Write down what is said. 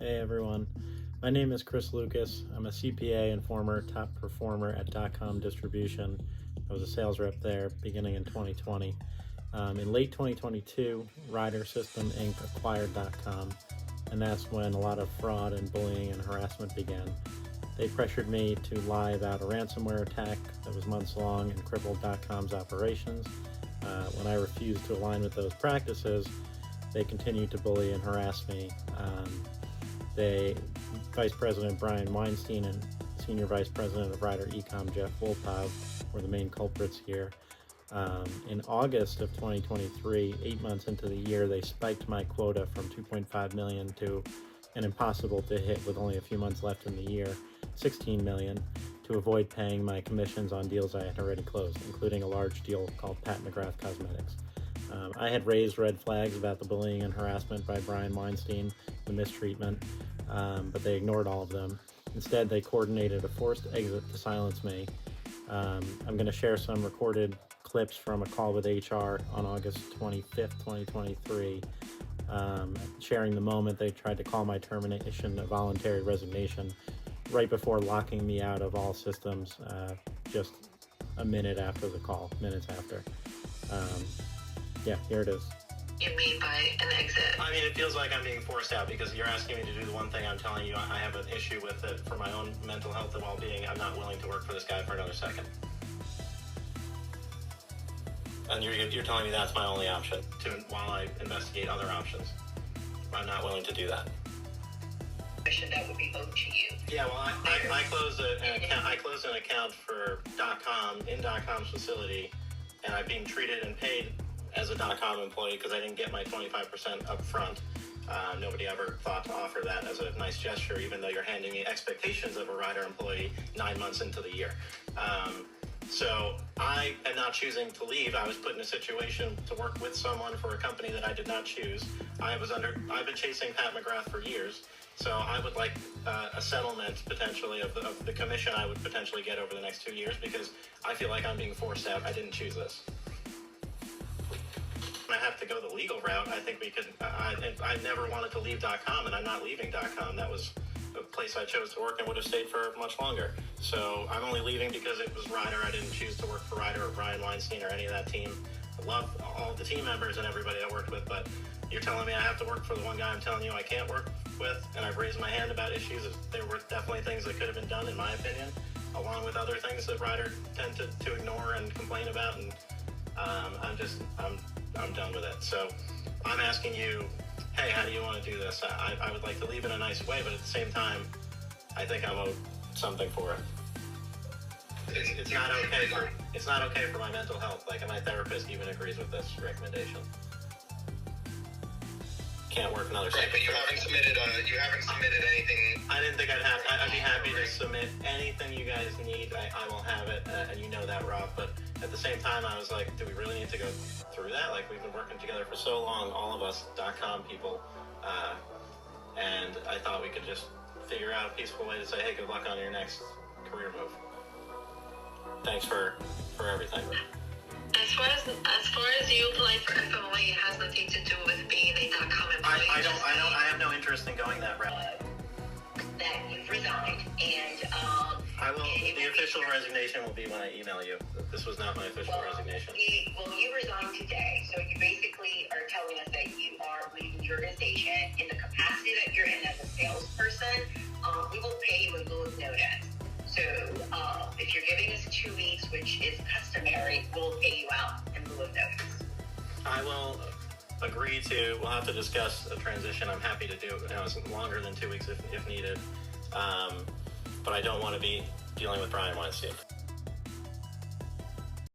Hey everyone, my name is Chris Lucas. I'm a CPA and former top performer at Dotcom Distribution. I was a sales rep there beginning in 2020. In late 2022, Ryder System Inc. acquired Dotcom, and that's when a lot of fraud and bullying and harassment began. They pressured me to lie about a ransomware attack that was months long and crippled Dotcom's operations. When I refused to align with those practices, they continued to bully and harass me. Vice President Brian Weinstein and Senior Vice President of Ryder Ecom Jeff Wolpov were the main culprits here. In August of 2023, 8 months into the year, they spiked my quota from 2.5 million to an impossible to hit with only a few months left in the year, 16 million, to avoid paying my commissions on deals I had already closed, including a large deal called Pat McGrath Cosmetics. I had raised red flags about the bullying and harassment by Brian Weinstein, the mistreatment, but they ignored all of them. Instead, they coordinated a forced exit to silence me. I'm going to share some recorded clips from a call with HR on August 25th, 2023, sharing the moment they tried to call my termination a voluntary resignation right before locking me out of all systems just a minute after the call, minutes after. Yeah, here it is. You mean by an exit? I mean, it feels like I'm being forced out because you're asking me to do the one thing I'm telling you I have an issue with it for my own mental health and well-being. I'm not willing to work for this guy for another second. And you're telling me that's my only option while I investigate other options. I'm not willing to do that. That would be owed to you. Yeah, well, I closed an account for Dotcom in Dotcom's facility, and I'm being treated and paid as a Dotcom employee because I didn't get my 25% up front. Nobody ever thought to offer that as a nice gesture, even though you're handing me expectations of a Ryder employee 9 months into the year. So I am not choosing to leave. I was put in a situation to work with someone for a company that I did not choose. I've been chasing Pat McGrath for years. So I would like a settlement potentially of the commission I would potentially get over the next 2 years because I feel like I'm being forced out. I didn't choose this. I have to go the legal route. I think we could. I never wanted to leave Dotcom, and I'm not leaving Dotcom. That was a place I chose to work and would have stayed for much longer. So I'm only leaving because it was Ryder. I didn't choose to work for Ryder or Brian Weinstein or any of that team. I love all the team members and everybody I worked with, but you're telling me I have to work for the one guy I'm telling you I can't work with, and I've raised my hand about issues. There were definitely things that could have been done, in my opinion, along with other things that Ryder tend to ignore and complain about, and I'm done with it. So I'm asking you, hey, how do you want to do this? I would like to leave in a nice way, but at the same time, I think I'm owed something for it. It's not okay for my mental health. Like, my therapist even agrees with this recommendation. Can't work another second. Right, but you haven't submitted anything. I didn't think I'd be happy to submit anything you guys need. I will have it, and you know that, Rob. But at the same time, I was like, do we really need to go through that? Like, we've been working together for so long, all of us Dotcom people, and I thought we could just figure out a peaceful way to say, hey, good luck on your next career move. Thanks for everything. As far as you apply for FMLA, it has nothing to do with being a Dotcom employee. I have no interest in going that route. That you've resigned, and I will. The official resignation will be when I email you. This was not my official resignation. You resigned today, so you basically are telling us that you are leaving the organization in the capacity that you're in as a salesperson. We will pay you in lieu of notice. So if you're giving us 2 weeks, which is customary, we'll pay you out in lieu of notice. I will agree to. We'll have to discuss a transition. I'm happy to do. It's longer than 2 weeks if needed. But I don't want to be dealing with Brian Weinstein.